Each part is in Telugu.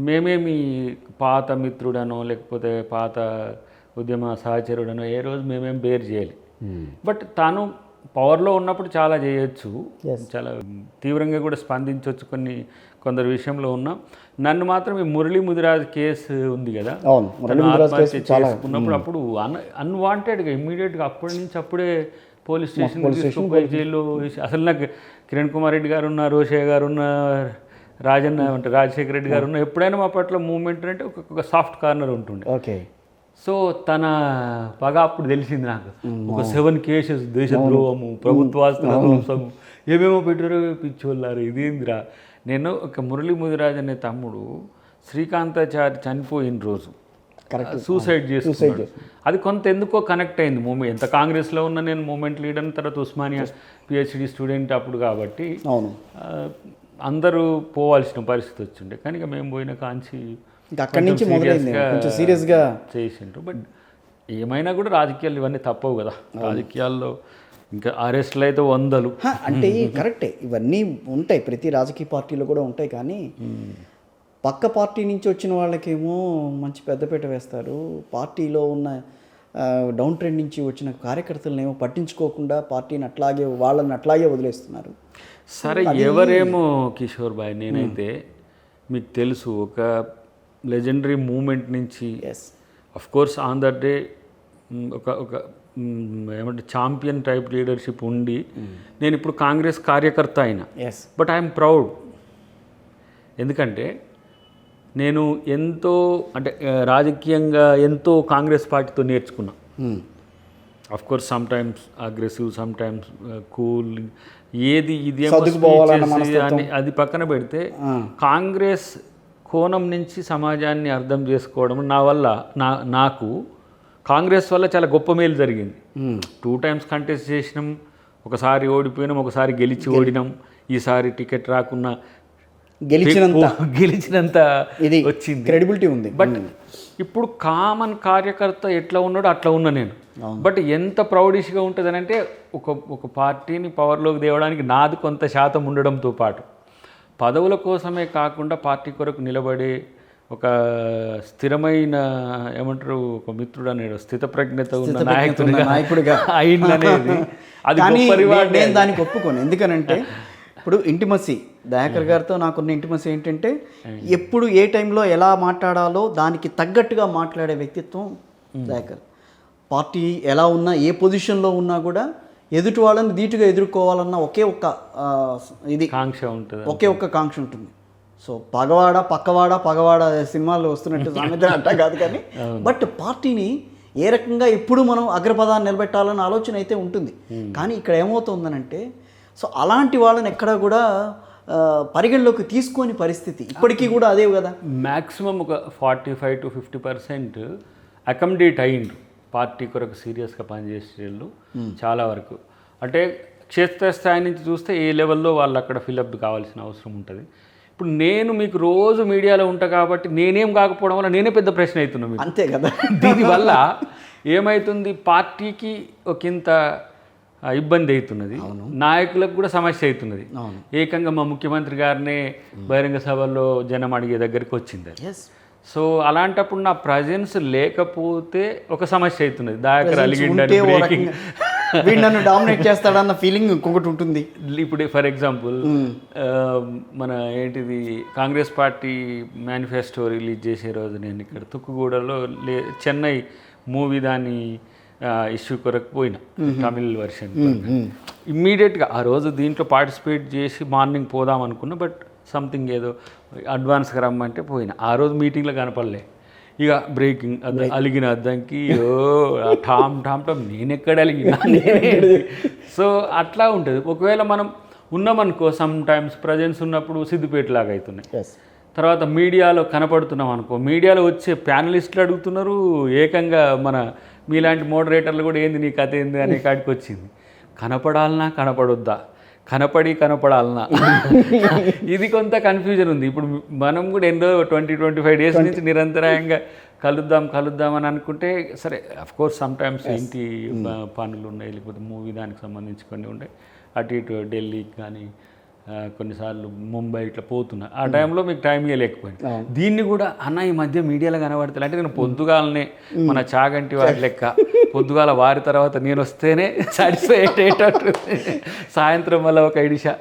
మేమేమి పాత మిత్రుడనో లేకపోతే పాత ఉద్యమ సహచరుడనో ఏ రోజు మేమేం బేర్ చేయాలి. బట్ తాను పవర్లో ఉన్నప్పుడు చాలా చేయొచ్చు, చాలా తీవ్రంగా కూడా స్పందించవచ్చు కొందరు విషయంలో ఉన్నా. నన్ను మాత్రం ఈ మురళీ ముదిరాజ్ కేసు ఉంది కదా, ఆత్మహత్య చేసుకున్నప్పుడు అప్పుడు అన్వాంటెడ్గా ఇమ్మీడియట్గా అప్పటి నుంచి అప్పుడే పోలీస్ స్టేషన్ తీసుకుపోయి జైల్లో. అసలు నాకు కిరణ్ కుమార్ రెడ్డి గారు ఉన్న, రోషయ్య గారు ఉన్న, రాజన్న అంటే రాజశేఖర రెడ్డి గారు ఉన్న, ఎప్పుడైనా మా పట్ల మూమెంట్ అంటే ఒక సాఫ్ట్ కార్నర్ ఉంటుండే. ఓకే. సో తన పగ అప్పుడు తెలిసింది నాకు. ఒక 7 కేసెస్, దేశద్రోహము, ప్రభుత్వాస్తుల ధ్వంసము, ఏమేమో పెట్టారో పిచ్చోళ్ళారు, ఇదేందిరా. నేను ఒక మురళీ ముదిరాజ్ అనే తమ్ముడు శ్రీకాంతాచారి చనిపోయిన రోజు సూసైడ్ చేసుకున్నాడు. అది కొంత ఎందుకో కనెక్ట్ అయింది మూమెంట్. ఎంత కాంగ్రెస్లో ఉన్న నేను మూమెంట్ లీడర్, తర్వాత ఉస్మానియా పిహెచ్డి స్టూడెంట్ అప్పుడు కాబట్టి అందరూ పోవాల్సిన పరిస్థితి వచ్చిండే. కానీ ఇక మేము పోయిన కాంచి అక్కడి నుంచి కొంచెం సీరియస్గా చేసిండ్రు. బట్ ఏమైనా కూడా రాజకీయాలు ఇవన్నీ తప్పవు కదా, రాజకీయాల్లో ఇంకా అరెస్టులు అయితే 100. అంటే కరెక్టే, ఇవన్నీ ఉంటాయి, ప్రతి రాజకీయ పార్టీలో కూడా ఉంటాయి. కానీ పక్క పార్టీ నుంచి వచ్చిన వాళ్ళకేమో మంచి పెద్దపీట వేస్తారు, పార్టీలో ఉన్న డౌన్ ట్రెండ్ నుంచి వచ్చిన కార్యకర్తలను ఏమో పట్టించుకోకుండా పార్టీని అట్లాగే వాళ్ళని అట్లాగే వదిలేస్తున్నారు. సరే ఎవరేమో కిషోర్ భాయ్, నేనైతే మీకు తెలుసు ఒక లెజెండరీ మూమెంట్ నుంచి కోర్స్ ఆన్ దట్ డే ఒక ఏమంటే ఛాంపియన్ టైప్ లీడర్షిప్ ఉండి నేను ఇప్పుడు కాంగ్రెస్ కార్యకర్త అయినా. బట్ ఐఎమ్ ప్రౌడ్, ఎందుకంటే నేను ఎంతో అంటే రాజకీయంగా ఎంతో కాంగ్రెస్ పార్టీతో నేర్చుకున్నా. Course some times aggressive, some times cool, ఏది ఇది అని అది పక్కన పెడితే కాంగ్రెస్ కోణం నుంచి సమాజాన్ని అర్థం చేసుకోవడం నా వల్ల నాకు కాంగ్రెస్ వల్ల చాలా గొప్ప మేలు జరిగింది. 2 times కంటెస్ట్ చేసినాం, ఒకసారి ఓడిపోయినాం, ఒకసారి గెలిచి ఓడినాం, ఈసారి టికెట్ రాకున్నా గెలిచినంత వచ్చింది, క్రెడిబిలిటీ ఉంది. బట్ ఇప్పుడు కామన్ కార్యకర్త ఎట్లా ఉన్నాడో అట్లా ఉన్నా నేను. బట్ ఎంత ప్రౌడిష్గా ఉంటుంది అని అంటే ఒక పార్టీని పవర్లోకి తేవడానికి నాది కొంత శాతం ఉండడంతో పాటు పదవుల కోసమే కాకుండా పార్టీ కొరకు నిలబడే ఒక స్థిరమైన ఏమంటారు ఒక మిత్రుడు అనేది స్థితప్రజ్ఞత ఉన్న నాయకుడిగా అయిందనేది అది నేను దానికి ఒప్పుకోను. ఎందుకనంటే ఇప్పుడు ఇంటిమసీ దయాకర్ గారితో నాకున్న ఇంటిమసీ ఏంటంటే ఎప్పుడు ఏ టైంలో ఎలా మాట్లాడాలో దానికి తగ్గట్టుగా మాట్లాడే వ్యక్తిత్వం దయాకర్. పార్టీ ఎలా ఉన్నా, ఏ పొజిషన్లో ఉన్నా కూడా ఎదుటి వాళ్ళని ధీటుగా ఎదుర్కోవాలన్న ఒకే ఒక్క కాంక్ష ఉంటుంది, ఒకే ఒక్క కాంక్ష ఉంటుంది. సో పగవాడ సినిమాల్లో వస్తున్నట్టు సామెత అంటా కాదు, కానీ బట్ పార్టీని ఏ రకంగా ఎప్పుడు మనం అగ్రపదాన్ని నిలబెట్టాలన్న ఆలోచన అయితే ఉంటుంది. కానీ ఇక్కడ ఏమవుతుందనంటే సో అలాంటి వాళ్ళని ఎక్కడా కూడా పరిగణలోకి తీసుకొని పరిస్థితి ఇప్పటికీ కూడా అదే కదా. మ్యాక్సిమం ఒక 45 to 50% అకామిడేట్ అయ్యిండ్రు పార్టీ కొరకు సీరియస్గా పనిచేసేళ్ళు చాలా వరకు. అంటే క్షేత్రస్థాయి నుంచి చూస్తే ఏ లెవెల్లో వాళ్ళు అక్కడ ఫిలప్ కావాల్సిన అవసరం ఉంటుంది. ఇప్పుడు నేను మీకు రోజు మీడియాలో ఉంటా కాబట్టి నేనేం కాకపోవడం వల్ల నేనే పెద్ద ప్రశ్న అవుతున్నాను, అంతే కదా. దీనివల్ల ఏమవుతుంది, పార్టీకి ఒకంత ఇబ్బంది అవుతున్నది, నాయకులకు కూడా సమస్య అవుతున్నది. ఏకంగా మా ముఖ్యమంత్రి గారినే బహిరంగ సభల్లో జనం అడిగే దగ్గరికి వచ్చింది. సో అలాంటప్పుడు నా ప్రజెన్స్ లేకపోతే ఒక సమస్య అవుతున్నది. దయాకర్ అలిగిండని నన్ను డామినేట్ చేస్తాడన్న ఫీలింగ్ ఇంకొకటి ఉంటుంది. ఇప్పుడు ఫర్ ఎగ్జాంపుల్ మన ఏంటిది కాంగ్రెస్ పార్టీ మేనిఫెస్టో రిలీజ్ చేసే రోజు నేను ఇక్కడ తుక్కుగూడలో చెన్నై మూవీ దాని ఇష్యూ కొరకు పోయినా, తమిళ్ వర్షన్. ఇమ్మీడియట్గా ఆ రోజు దీంట్లో పార్టిసిపేట్ చేసి మార్నింగ్ పోదాం అనుకున్నా, బట్ సంథింగ్ ఏదో అడ్వాన్స్గా రమ్మంటే పోయినా. ఆ రోజు మీటింగ్లో కనపడలే. ఇక బ్రేకింగ్ అలిగిన అద్దంకి ఠామ్ నేను ఎక్కడ అలిగినా. సో అట్లా ఉంటుంది. ఒకవేళ మనం ఉన్నామనుకో, సమ్ టైమ్స్ ప్రజెన్స్ ఉన్నప్పుడు సిద్దిపేటలాగా అవుతున్నాయి. తర్వాత మీడియాలో కనపడుతున్నాం అనుకో, మీడియాలో వచ్చే ప్యానలిస్టులు అడుగుతున్నారు, ఏకంగా మన మీలాంటి మోడరేటర్లు కూడా ఏంది నీ కథ ఏంది అనే కాడికి వచ్చింది. కనపడాలన్నా కనపడొద్దా, కనపడాలన్నా ఇది కొంత కన్ఫ్యూజన్ ఉంది. ఇప్పుడు మనం కూడా ఎన్నో 20-25 days నుంచి నిరంతరాయంగా కలుద్దాం అని అనుకుంటే, సరే అఫ్కోర్స్ సమ్ టైమ్స్ ఇంటి పనులు ఉన్నాయి, లేకపోతే మూవీ దానికి సంబంధించి కొన్ని ఉంటాయి, అటు ఇటు ఢిల్లీకి కానీ కొన్నిసార్లు ముంబై ఇట్లా పోతున్నా ఆ టైంలో మీకు టైం ఇవ్వలేకపోయింది. దీన్ని కూడా అన్న ఈ మధ్య మీడియాలో కనబడతాయి అంటే నేను పొద్దుగాలనే మన చాగంటి వారి లెక్క పొద్దుగాల వారి తర్వాత నేను వస్తేనే సాటిస్ఫై అయ్యేటట్టు సాయంత్రం వల్ల ఒక ఐడిషా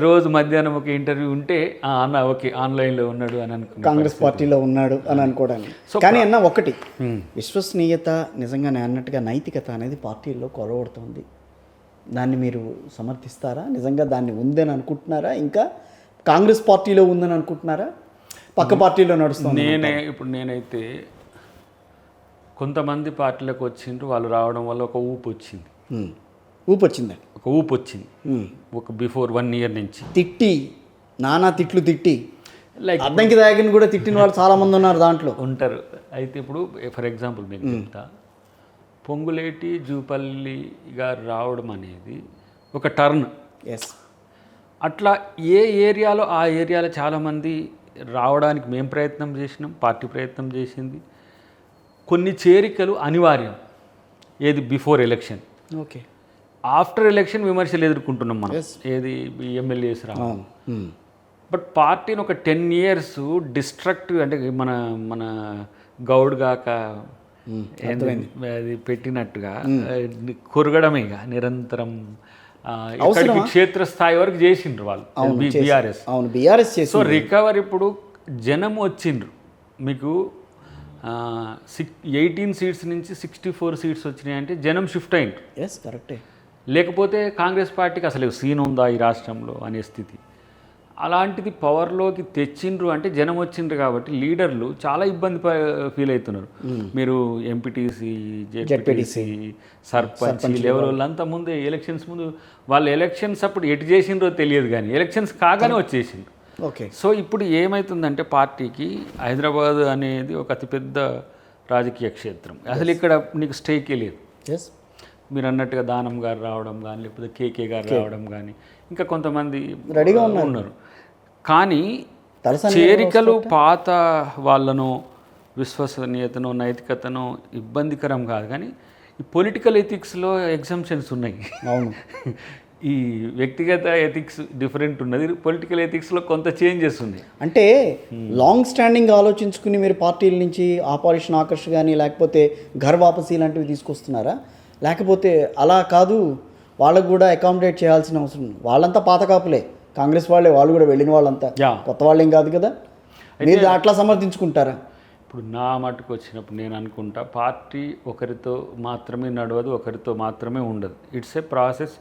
రోజు మధ్యాహ్నం ఒక ఇంటర్వ్యూ ఉంటే అన్న ఓకే ఆన్లైన్లో ఉన్నాడు అని అనుకున్నాను, కాంగ్రెస్ పార్టీలో ఉన్నాడు అని అనుకోవడానికి. కానీ అన్న ఒకటి విశ్వసనీయత, నిజంగా నేను అన్నట్టుగా నైతికత అనేది పార్టీల్లో కొరవడుతుంది. దాన్ని మీరు సమర్థిస్తారా? నిజంగా దాన్ని ఉందని అనుకుంటున్నారా? ఇంకా కాంగ్రెస్ పార్టీలో ఉందని అనుకుంటున్నారా? పక్క పార్టీలో నడుస్తుంది? నేనైతే కొంతమంది పార్టీలకు వచ్చిండ్రు, వాళ్ళు రావడం వల్ల ఒక ఊపు వచ్చింది. ఒక ఊపు వచ్చింది ఒక బిఫోర్ 1 year నుంచి. తిట్టి నానా తిట్లు తిట్టి లైక్ అద్దంకి దాగిన కూడా తిట్టిన వాళ్ళు చాలామంది ఉన్నారు, దాంట్లో ఉంటారు. అయితే ఇప్పుడు ఫర్ ఎగ్జాంపుల్ మీకు చెప్తా, పొంగులేటి జూపల్లి గారు రావడం అనేది ఒక టర్న్. ఎస్, అట్లా ఏ ఏరియాలో ఆ ఏరియాలో చాలామంది రావడానికి మేము ప్రయత్నం చేసినాం, పార్టీ ప్రయత్నం చేసింది. కొన్ని చేరికలు అనివార్యం. ఏది before election, okay, after election విమర్శలు ఎదుర్కొంటున్నాం మనం. ఏది ఎమ్మెల్యేస్ రావడం. బట్ పార్టీని ఒక 10 years డిస్ట్రక్టివ్ అంటే మన గౌడ్ గాక అది పెట్టినట్టుగా కొరగడమే ఇక నిరంతరం ఇక్కడికి క్షేత్రస్థాయి వరకు చేసిండ్రు వాళ్ళు బీఆర్ఎస్. అవును, బీఆర్ఎస్ చేసి. సో రికవర్ ఇప్పుడు జనం వచ్చిండ్రు. మీకు 18 seats నుంచి 64 seats వచ్చినాయి అంటే జనం షిఫ్ట్ అయిండ్రు. ఎస్, కరెక్టే. లేకపోతే కాంగ్రెస్ పార్టీకి అసలు సీన్ ఉందా ఈ రాష్ట్రంలో అనే స్థితి. అలాంటిది పవర్లోకి తెచ్చిండ్రు అంటే జనం వచ్చిండ్రు కాబట్టి లీడర్లు చాలా ఇబ్బంది ఫీల్ అవుతున్నారు. మీరు ఎంపీటీసీ, జెడ్పీటీసీ, సర్పంచ్ లెవెల్ వాళ్ళంతా ముందే ఎలక్షన్స్ ముందు వాళ్ళు ఎలక్షన్స్ అప్పుడు ఎటు చేసిండ్రో తెలియదు, కానీ ఎలక్షన్స్ కాగానే వచ్చేసిండ్రు. ఓకే. సో ఇప్పుడు ఏమవుతుందంటే పార్టీకి హైదరాబాద్ అనేది ఒక అతిపెద్ద రాజకీయ క్షేత్రం. అసలు ఇక్కడ నీకు స్టేకే లేదు. ఎస్, మీరు అన్నట్టుగా దానం గారు రావడం కానీ, లేకపోతే కేకే గారు రావడం కానీ, ఇంకా కొంతమంది రెడీగా ఉన్నారు. కానీ చేరికలు పాత వాళ్ళను విశ్వసనీయతను, నైతికతను ఇబ్బందికరం కాదు, కానీ ఈ పొలిటికల్ ఎథిక్స్లో ఎగ్జంప్షన్స్ ఉన్నాయి. అవును, ఈ వ్యక్తిగత ఎథిక్స్ డిఫరెంట్ ఉన్నది, పొలిటికల్ ఎథిక్స్లో కొంత చేంజెస్ ఉన్నాయి. అంటే లాంగ్ స్టాండింగ్ ఆలోచించుకుని మీరు పార్టీల నుంచి ఆపరేషన్ ఆకర్ష్ కానీ లేకపోతే ఘర్ వాపసీ లాంటివి తీసుకొస్తున్నారా? లేకపోతే అలా కాదు, వాళ్ళకు కూడా అకామిడేట్ చేయాల్సిన అవసరం, వాళ్ళంతా పాత కాపులే, కాంగ్రెస్ వాళ్ళే, వాళ్ళు కూడా వెళ్ళిన వాళ్ళంతా కొత్త వాళ్ళేం కాదు కదా, మీరు అట్లా సమర్థించుకుంటారా? ఇప్పుడు నా మటుకు వచ్చినప్పుడు నేను అనుకుంటా, పార్టీ ఒకరితో మాత్రమే నడవదు, ఒకరితో మాత్రమే ఉండదు. It's a process.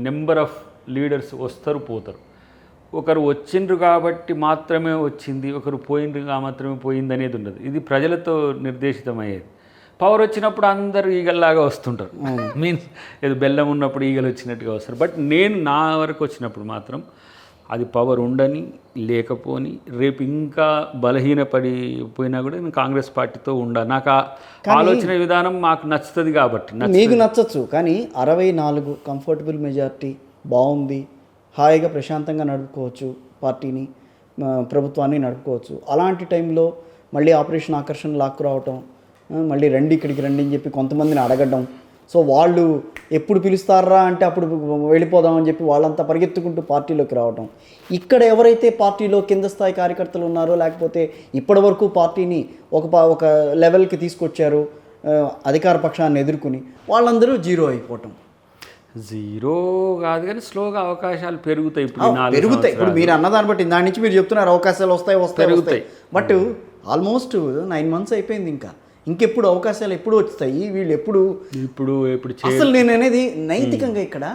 Number of leaders వస్తారు పోతారు. ఒకరు వచ్చిండ్రు కాబట్టి మాత్రమే వచ్చింది, ఒకరు పోయిండ్రుగా మాత్రమే పోయింది అనేది ఉండదు. ఇది ప్రజలతో నిర్దేశితమయ్యేది. పవర్ వచ్చినప్పుడు అందరూ ఈగల్లాగా వస్తుంటారు. మీన్స్ ఏదో బెల్లం ఉన్నప్పుడు ఈగలు వచ్చినట్టుగా వస్తారు. బట్ నేను నా వరకు వచ్చినప్పుడు మాత్రం అది పవర్ ఉండని లేకపోని రేపు ఇంకా బలహీనపడిపోయినా కూడా నేను కాంగ్రెస్ పార్టీతో ఉండాలి. నాకు ఆ ఆలోచన విధానం మాకు నచ్చుతుంది కాబట్టి. మీకు నచ్చచ్చు, కానీ 64 కంఫర్టబుల్ మెజారిటీ బాగుంది, హాయిగా ప్రశాంతంగా నడుపుకోవచ్చు పార్టీని, ప్రభుత్వాన్ని నడుపుకోవచ్చు. అలాంటి టైంలో మళ్ళీ ఆపరేషన్ ఆకర్షణ లాక్కు రావటం, మళ్ళీ రండి ఇక్కడికి రండి అని చెప్పి కొంతమందిని అడగడం, సో వాళ్ళు ఎప్పుడు పిలుస్తారా అంటే అప్పుడు వెళ్ళిపోదామని చెప్పి వాళ్ళంతా పరిగెత్తుకుంటూ పార్టీలోకి రావడం. ఇక్కడ ఎవరైతే పార్టీలో కింద స్థాయి కార్యకర్తలు ఉన్నారో, లేకపోతే ఇప్పటివరకు పార్టీని ఒక లెవెల్కి తీసుకొచ్చారు అధికార పక్షాన్ని ఎదుర్కొని, వాళ్ళందరూ జీరో అయిపోవటం. జీరో కాదు కానీ స్లోగా అవకాశాలు పెరుగుతాయి. పెరుగుతాయి. ఇప్పుడు మీరు అన్నదాన్ని బట్టి దాని నుంచి మీరు చెప్తున్నారు అవకాశాలు వస్తాయి. బట్ ఆల్మోస్ట్ 9 months అయిపోయింది. ఇంకెప్పుడు అవకాశాలు ఎప్పుడు వస్తాయి? వీళ్ళు ఎప్పుడు అసలు నేను అనేది నైతికంగా ఇక్కడ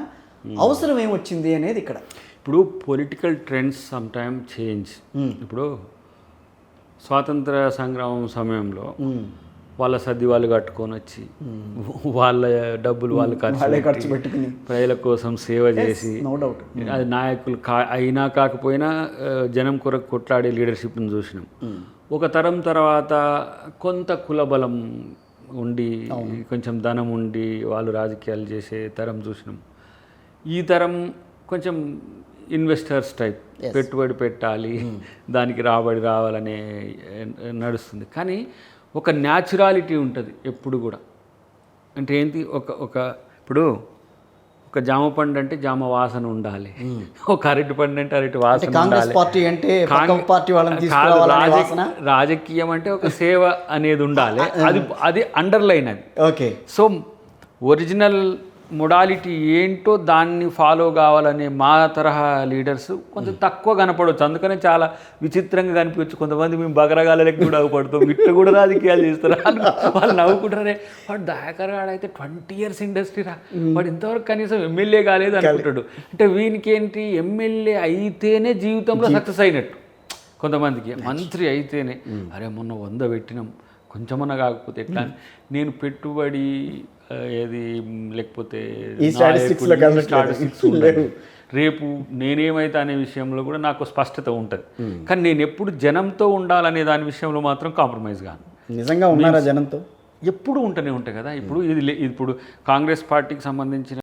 అవసరం ఏమొచ్చింది అనేది ఇక్కడ. ఇప్పుడు political trends some time change. ఇప్పుడు స్వాతంత్ర సంగ్రామం సమయంలో వాళ్ళ సర్ది వాళ్ళు కట్టుకొని వచ్చి వాళ్ళ డబ్బులు వాళ్ళు ఖర్చు పెట్టుకుని ప్రజల కోసం సేవ చేసి, నో డౌట్ అది నాయకులు అయినా కాకపోయినా జనం కొరకు కొట్లాడే లీడర్షిప్ని చూసినాం. ఒక తరం తర్వాత కొంత కులబలం ఉండి, కొంచెం ధనం ఉండి వాళ్ళు రాజకీయాలు చేసే తరం చూసినాం. ఈ తరం కొంచెం ఇన్వెస్టర్స్ టైప్, పెట్టుబడి పెట్టాలి, దానికి రాబడి రావాలనే నడుస్తుంది. కానీ ఒక న్యాచురాలిటీ ఉంటుంది ఎప్పుడు కూడా. అంటే ఏంటి, ఇప్పుడు ఒక ఒక జామ పండు అంటే జామ వాసన ఉండాలి, ఒక అరటి పండు అంటే అరటి వాసన కాంగ్రెస్ ఉండాలి. పార్టీ అంటే పక్క పార్టీ వాళ్ళని కాదు, తీసుకురావాలనే వాసన. రాజకీయం అంటే ఒక సేవ అనేది ఉండాలి, అది అండర్లైన్ అది. ఓకే. సో ఒరిజినల్ మొడాలిటీ ఏంటో దాన్ని ఫాలో కావాలనే మా తరహా లీడర్స్ కొంచెం తక్కువ కనపడవచ్చు. అందుకనే చాలా విచిత్రంగా కనిపించచ్చు. కొంతమంది మేము బగరగాలకి కూడా అవ్వపడతాం, ఇట్లా కూడా రాజకీయాలు చేస్తారు వాళ్ళు నవ్వుకుంటారే. వాడు దయాకర్ గాడు అయితే 20 years ఇండస్ట్రీ రా, వాడు ఇంతవరకు కనీసం ఎమ్మెల్యే కాలేదు అనుకుంటాడు. అంటే వీనికి ఏంటి, ఎమ్మెల్యే అయితేనే జీవితంలో సక్సెస్ అయినట్టు. కొంతమందికి మంత్రి అయితేనే అరే మొన్న 100 పెట్టినాం, కొంచెమన్నా కాకపోతే ఎట్లా. నేను పెట్టుబడి ఏది లేకపోతే స్టాటిస్టిక్స్ ఉండదు, రేపు నేనేమైతే అనే విషయంలో కూడా నాకు స్పష్టత ఉంటుంది. కానీ నేను ఎప్పుడు జనంతో ఉండాలనే దాని విషయంలో మాత్రం కాంప్రమైజ్ కాను. నిజంగా ఉన్నారా జనంతో? ఎప్పుడు ఉంటూనే ఉంటాయి కదా. ఇప్పుడు ఇప్పుడు కాంగ్రెస్ పార్టీకి సంబంధించిన